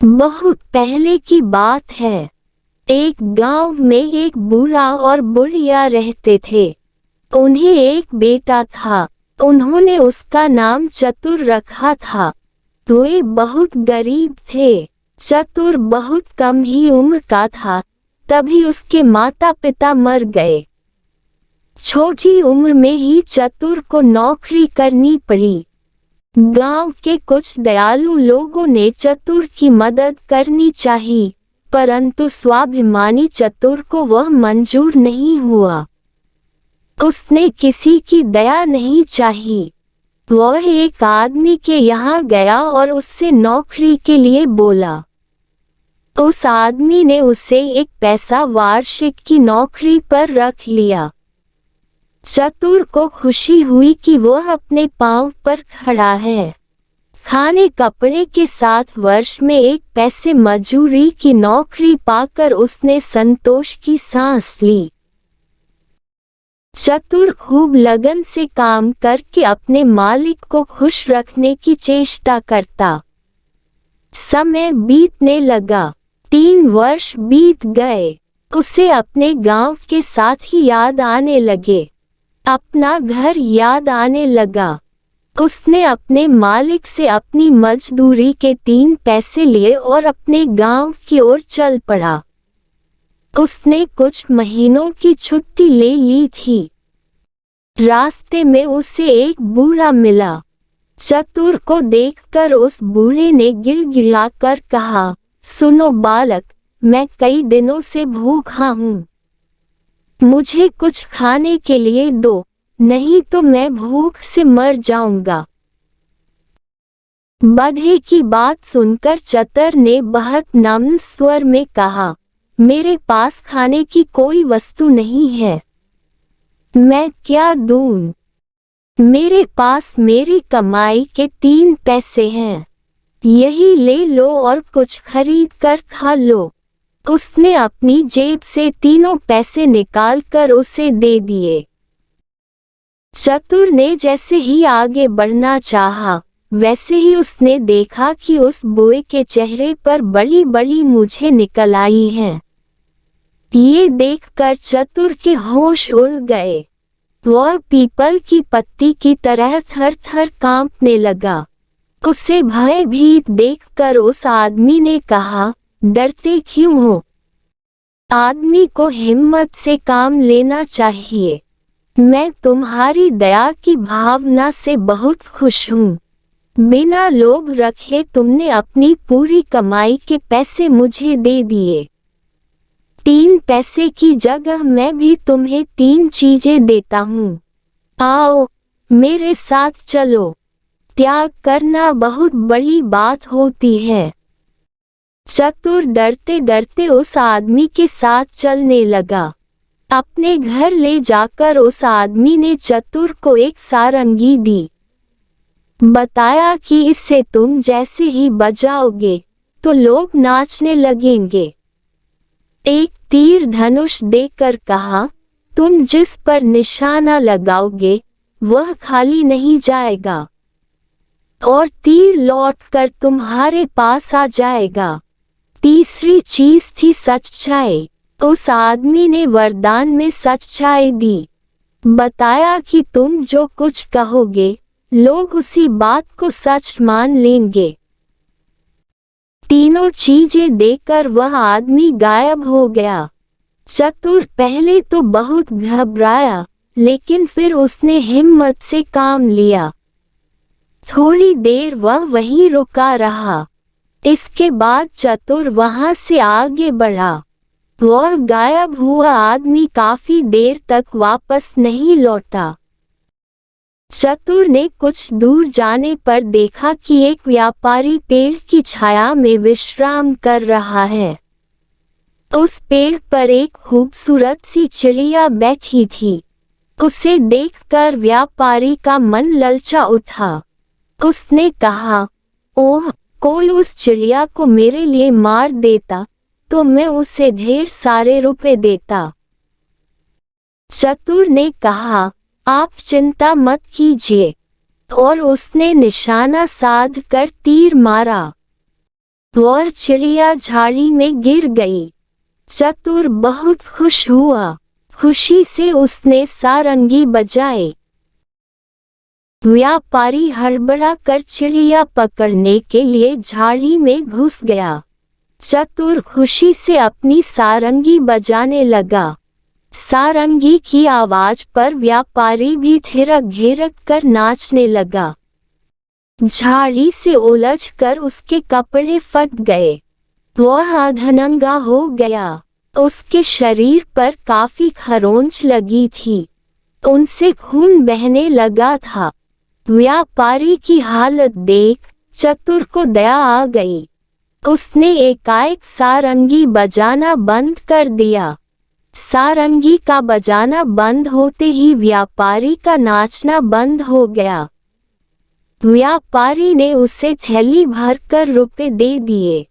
बहुत पहले की बात है। एक गांव में एक बूढ़ा और बुढ़िया रहते थे। उन्हें एक बेटा था। उन्होंने उसका नाम चतुर रखा था। वे बहुत गरीब थे। चतुर बहुत कम ही उम्र का था, तभी उसके माता पिता मर गए। छोटी उम्र में ही चतुर को नौकरी करनी पड़ी। गांव के कुछ दयालु लोगों ने चतुर की मदद करनी चाहिए, परंतु स्वाभिमानी चतुर को वह मंजूर नहीं हुआ। उसने किसी की दया नहीं चाहिए। वह एक आदमी के यहाँ गया और उससे नौकरी के लिए बोला। उस आदमी ने उसे एक पैसा वार्षिक की नौकरी पर रख लिया। चतुर को खुशी हुई कि वह अपने पांव पर खड़ा है। खाने कपड़े के साथ वर्ष में एक पैसे मजूरी की नौकरी पाकर उसने संतोष की सांस ली। चतुर खूब लगन से काम करके अपने मालिक को खुश रखने की चेष्टा करता। समय बीतने लगा। 3 वर्ष बीत गए। उसे अपने गांव के साथ ही याद आने लगे। अपना घर याद आने लगा। उसने अपने मालिक से अपनी मजदूरी के 3 पैसे लिए और अपने गांव की ओर चल पड़ा। उसने कुछ महीनों की छुट्टी ले ली थी। रास्ते में उसे एक बूढ़ा मिला। चतुर को देखकर उस बूढ़े ने गिड़गिड़ाकर कहा, सुनो बालक, मैं कई दिनों से भूखा हूँ। मुझे कुछ खाने के लिए दो, नहीं तो मैं भूख से मर जाऊंगा। बूढ़े की बात सुनकर चतुर ने बहुत नम्र स्वर में कहा, मेरे पास खाने की कोई वस्तु नहीं है। मैं क्या दूं? मेरे पास मेरी कमाई के 3 पैसे हैं। यही ले लो और कुछ खरीद कर खा लो। उसने अपनी जेब से 3 पैसे निकालकर उसे दे दिए। चतुर ने जैसे ही आगे बढ़ना चाहा, वैसे ही उसने देखा कि उस बूढ़े के चेहरे पर बड़ी बड़ी मूंछें निकल आई हैं। ये देखकर चतुर के होश उड़ गए। वह पीपल की पत्ती की तरह थर थर कांपने लगा। उसे भयभीत देखकर उस आदमी ने कहा, डरते क्यों हो? आदमी को हिम्मत से काम लेना चाहिए। मैं तुम्हारी दया की भावना से बहुत खुश हूँ। बिना लोभ रखे तुमने अपनी पूरी कमाई के पैसे मुझे दे दिए। 3 पैसे की जगह मैं भी तुम्हें 3 चीजें देता हूँ। आओ, मेरे साथ चलो। त्याग करना बहुत बड़ी बात होती है। चतुर डरते डरते उस आदमी के साथ चलने लगा। अपने घर ले जाकर उस आदमी ने चतुर को एक सारंगी दी। बताया कि इससे तुम जैसे ही बजाओगे तो लोग नाचने लगेंगे। एक तीर धनुष देकर कहा, तुम जिस पर निशाना लगाओगे वह खाली नहीं जाएगा और तीर लौटकर तुम्हारे पास आ जाएगा। तीसरी चीज थी सच्चाई। उस आदमी ने वरदान में सच्चाई दी। बताया कि तुम जो कुछ कहोगे लोग उसी बात को सच मान लेंगे। तीनों चीजें देकर वह आदमी गायब हो गया। चतुर पहले तो बहुत घबराया, लेकिन फिर उसने हिम्मत से काम लिया। थोड़ी देर वह वहीं रुका रहा। इसके बाद चतुर वहां से आगे बढ़ा। वह गायब हुआ आदमी काफी देर तक वापस नहीं लौटा। चतुर ने कुछ दूर जाने पर देखा कि एक व्यापारी पेड़ की छाया में विश्राम कर रहा है। उस पेड़ पर एक खूबसूरत सी चिड़िया बैठी थी। उसे देखकर व्यापारी का मन ललचा उठा। उसने कहा, ओह, कोई उस चिड़िया को मेरे लिए मार देता तो मैं उसे ढेर सारे रुपए देता। चतुर ने कहा, आप चिंता मत कीजिए, और उसने निशाना साध कर तीर मारा। वह चिड़िया झाड़ी में गिर गई। चतुर बहुत खुश हुआ। खुशी से उसने सारंगी बजाए। व्यापारी हड़बड़ा कर चिड़िया पकड़ने के लिए झाड़ी में घुस गया। चतुर खुशी से अपनी सारंगी बजाने लगा। सारंगी की आवाज पर व्यापारी भी थिरक गिरक कर नाचने लगा। झाड़ी से उलझकर उसके कपड़े फट गए। वह अधनंगा हो गया। उसके शरीर पर काफी खरोंच लगी थी। उनसे खून बहने लगा था। व्यापारी की हालत देख चतुर को दया आ गई। उसने एकाएक सारंगी बजाना बंद कर दिया। सारंगी का बजाना बंद होते ही व्यापारी का नाचना बंद हो गया। व्यापारी ने उसे थैली भरकर रुपए दे दिए।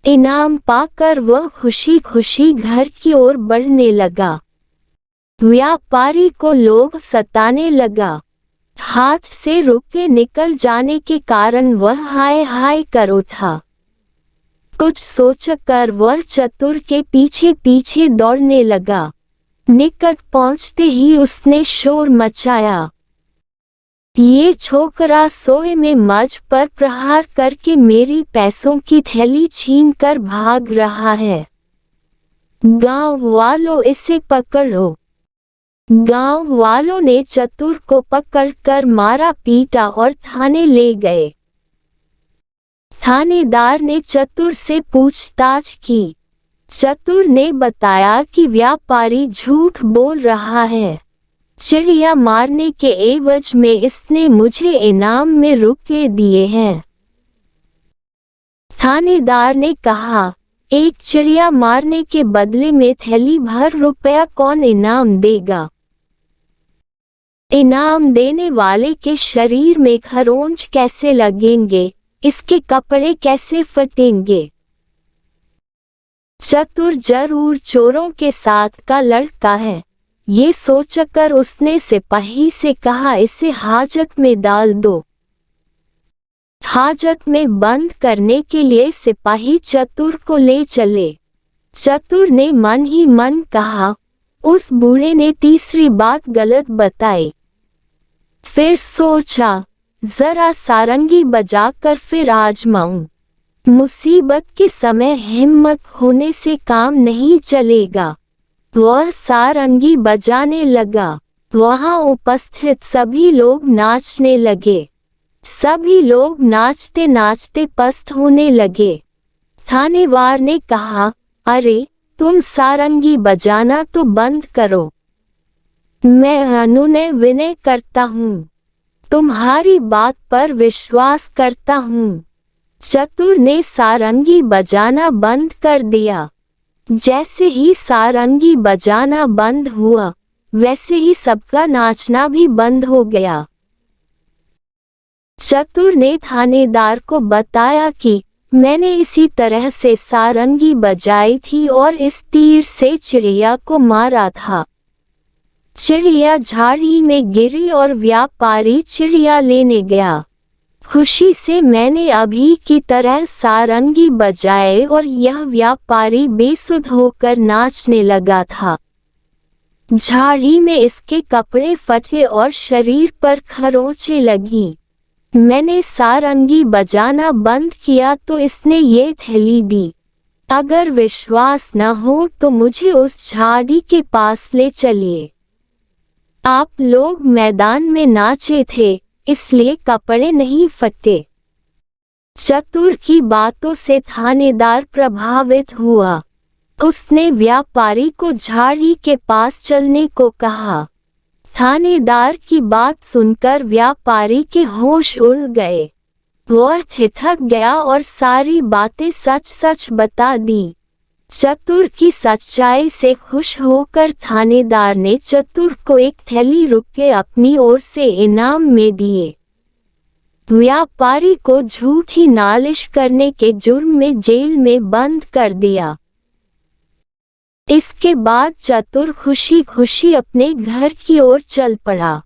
इनाम पाकर वह खुशी खुशी घर की ओर बढ़ने लगा। व्यापारी को लोभ सताने लगा। हाथ से रुपए निकल जाने के कारण वह हाय हाय कर उठा। कुछ सोचकर वह चतुर के पीछे पीछे दौड़ने लगा। निकट पहुंचते ही उसने शोर मचाया। ये छोकरा सोए में मुझ पर प्रहार करके मेरी पैसों की थैली छीनकर भाग रहा है। गांव वालों इसे पकड़ो। गांव वालों ने चतुर को पकड़कर मारा पीटा और थाने ले गए। थानेदार ने चतुर से पूछताछ की। चतुर ने बताया कि व्यापारी झूठ बोल रहा है। चिड़िया मारने के एवज में इसने मुझे इनाम में रुपए दिए हैं। थानेदार ने कहा, एक चिड़िया मारने के बदले में थैली भर रुपया कौन इनाम देगा? इनाम देने वाले के शरीर में खरोंच कैसे लगेंगे? इसके कपड़े कैसे फटेंगे? चतुर जरूर चोरों के साथ का लड़का है। ये सोचकर उसने सिपाही से कहा, इसे हाजत में डाल दो। हाजत में बंद करने के लिए सिपाही चतुर को ले चले। चतुर ने मन ही मन कहा, उस बूढ़े ने तीसरी बात गलत बताई। फिर सोचा, जरा सारंगी बजाकर फिर आजमाऊं। मुसीबत के समय हिम्मत होने से काम नहीं चलेगा। वह सारंगी बजाने लगा। वहां उपस्थित सभी लोग नाचने लगे। सभी लोग नाचते नाचते पस्त होने लगे। थानेवार ने कहा, अरे तुम सारंगी बजाना तो बंद करो। मैं अनुनय विनय करता हूँ। तुम्हारी बात पर विश्वास करता हूँ। चतुर ने सारंगी बजाना बंद कर दिया। जैसे ही सारंगी बजाना बंद हुआ, वैसे ही सबका नाचना भी बंद हो गया। चतुर ने थानेदार को बताया कि मैंने इसी तरह से सारंगी बजाई थी और इस तीर से चिड़िया को मारा था। चिड़िया झाड़ी में गिरी और व्यापारी चिड़िया लेने गया। खुशी से मैंने अभी की तरह सारंगी बजाए और यह व्यापारी बेसुध होकर नाचने लगा था। झाड़ी में इसके कपड़े फटे और शरीर पर खरोंचें लगी। मैंने सारंगी बजाना बंद किया तो इसने ये थैली दी। अगर विश्वास न हो तो मुझे उस झाड़ी के पास ले चलिए। आप लोग मैदान में नाचे थे, इसलिए कपड़े नहीं फटे। चतुर की बातों से थानेदार प्रभावित हुआ। उसने व्यापारी को झाड़ी के पास चलने को कहा। थानेदार की बात सुनकर व्यापारी के होश उड़ गए। वह ठिठक गया और सारी बातें सच सच बता दी। चतुर की सच्चाई से खुश होकर थानेदार ने चतुर को एक थैली रुपए अपनी ओर से इनाम में दिए। व्यापारी को झूठी नालिश करने के जुर्म में जेल में बंद कर दिया। इसके बाद चतुर खुशी खुशी अपने घर की ओर चल पड़ा।